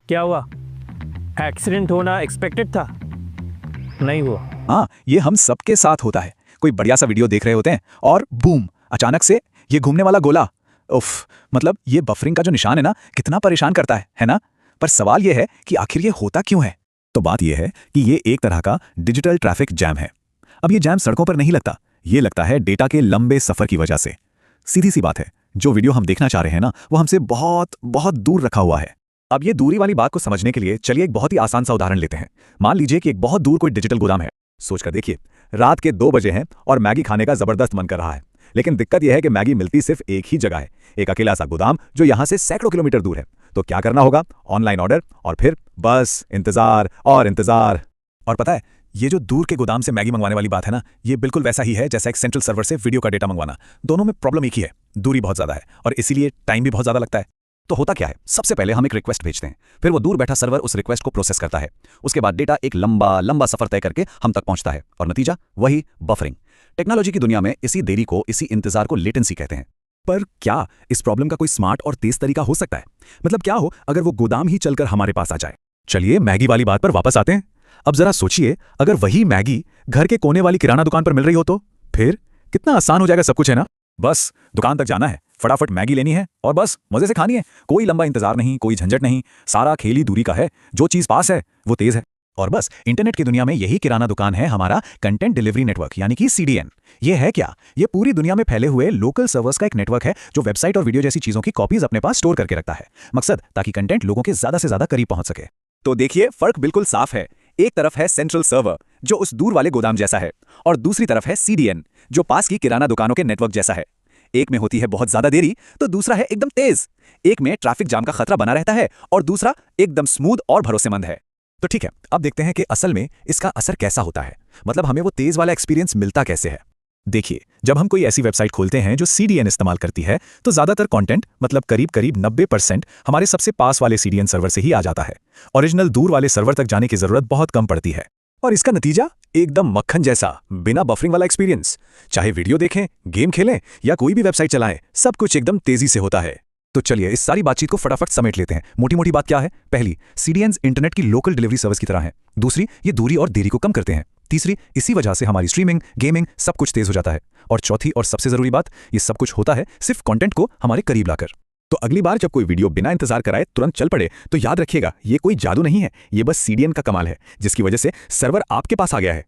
क्या हुआ? एक्सीडेंट होना एक्सपेक्टेड था? नहीं हुआ। हाँ, ये हम सबके साथ होता है। कोई बढ़िया सा वीडियो देख रहे होते हैं और बूम, अचानक से ये घूमने वाला गोला। उफ, मतलब ये बफरिंग का जो निशान है ना, कितना परेशान करता है ना? पर सवाल ये है कि आखिर ये होता क्यों है? तो बात ये है कि ये एक तरह का डिजिटल ट्रैफिक जैम है। अब ये जैम सड़कों पर नहीं लगता, ये लगता है डेटा के लंबे सफर की वजह से। सीधी सी बात है, जो वीडियो हम देखना चाह रहे हैं ना, वो हमसे बहुत बहुत दूर रखा हुआ है। अब ये दूरी वाली बात को समझने के लिए चलिए एक बहुत ही आसान सा उदाहरण लेते हैं। मान लीजिए कि एक बहुत दूर कोई डिजिटल गोदाम है। सोचकर देखिए, रात के 2 बजे हैं और मैगी खाने का जबरदस्त मन कर रहा है। लेकिन दिक्कत यह है कि मैगी मिलती सिर्फ एक ही जगह है, एक अकेला सा गोदाम जो यहां से सैकड़ों किलोमीटर दूर है। तो क्या करना होगा? ऑनलाइन ऑर्डर, और फिर बस इंतजार और इंतजार। और पता है, ये जो दूर के गोदाम से मैगी मंगवाने वाली बात है ना, ये बिल्कुल वैसा ही है जैसा एक सेंट्रल सर्वर से वीडियो का डेटा मंगवाना। दोनों में प्रॉब्लम एक ही है, दूरी बहुत ज्यादा है और इसीलिए टाइम भी बहुत ज्यादा लगता है। तो होता क्या है, सबसे पहले हम एक रिक्वेस्ट भेजते हैं, फिर वो दूर बैठा सर्वर उस रिक्वेस्ट को प्रोसेस करता है। उसके बाद डेटा एक लंबा लंबा सफर तय करके हम तक पहुंचता है और नतीजा वही बफरिंग। टेक्नोलॉजी की दुनिया में इसी देरी को, इसी इंतजार को लेटेंसी कहते हैं। पर क्या इस प्रॉब्लम का कोई स्मार्ट और तेज तरीका हो सकता है? मतलब क्या हो अगर वो गोदाम ही चलकर हमारे पास आ जाए? चलिए मैगी वाली बात पर वापस आते हैं। अब जरा सोचिए, अगर वही मैगी घर के कोने वाली किराना दुकान पर मिल रही हो तो फिर कितना आसान हो जाएगा सब कुछ, है ना? बस दुकान तक जाना है, फटाफट मैगी लेनी है और बस मजे से खानी है। कोई लंबा इंतजार नहीं, कोई झंझट नहीं, सारा खेल ही दूरी का है। जो चीज पास है वो तेज है। और बस इंटरनेट की दुनिया में यही किराना दुकान है हमारा कंटेंट डिलीवरी नेटवर्क, यानी कि CDN। ये है क्या? ये पूरी दुनिया में फैले हुए लोकल सर्वर्स का एक नेटवर्क है जो वेबसाइट और वीडियो जैसी चीजों की कॉपीज अपने पास स्टोर करके रखता है। मकसद, ताकि कंटेंट लोगों के ज्यादा से ज्यादा करीब पहुंच सके। तो देखिए, फर्क बिल्कुल साफ है। एक तरफ है सेंट्रल सर्वर जो उस दूर वाले गोदाम जैसा है, और दूसरी तरफ है CDN जो पास की किराना दुकानों के नेटवर्क जैसा है। एक में होती है बहुत ज्यादा देरी, तो दूसरा है एकदम तेज। एक में ट्रैफिक जाम का खतरा बना रहता है और दूसरा एकदम स्मूथ और भरोसेमंद है। तो ठीक है, अब देखते हैं कि असल में इसका असर कैसा होता है। मतलब हमें वो तेज वाला एक्सपीरियंस मिलता कैसे है। देखिए, जब हम कोई ऐसी वेबसाइट खोलते हैं जो CDN इस्तेमाल करती है, तो ज्यादातर कंटेंट, मतलब करीब करीब 90% हमारे सबसे पास वाले CDN सर्वर से ही आ जाता है। ओरिजिनल दूर वाले सर्वर तक जाने की जरूरत बहुत कम पड़ती है। और इसका नतीजा एकदम मक्खन जैसा बिना बफरिंग वाला एक्सपीरियंस। चाहे वीडियो देखें, गेम खेलें या कोई भी वेबसाइट चलाएं, सब कुछ एकदम तेजी से होता है। तो चलिए इस सारी बातचीत को फटाफट समेट लेते हैं। मोटी मोटी बात क्या है? पहली, CDNs इंटरनेट की लोकल डिलीवरी सर्विस की तरह हैं। दूसरी, ये दूरी और देरी को कम करते हैं। तीसरी, इसी वजह से हमारी स्ट्रीमिंग, गेमिंग सब कुछ तेज हो जाता है। और चौथी और सबसे जरूरी बात, ये सब कुछ होता है सिर्फ कंटेंट को हमारे करीब लाकर। तो अगली बार जब कोई वीडियो बिना इंतजार कराए तुरंत चल पड़े, तो याद रखिएगा, ये कोई जादू नहीं है, ये बस CDN का कमाल है, जिसकी वजह से सर्वर आपके पास आ गया है।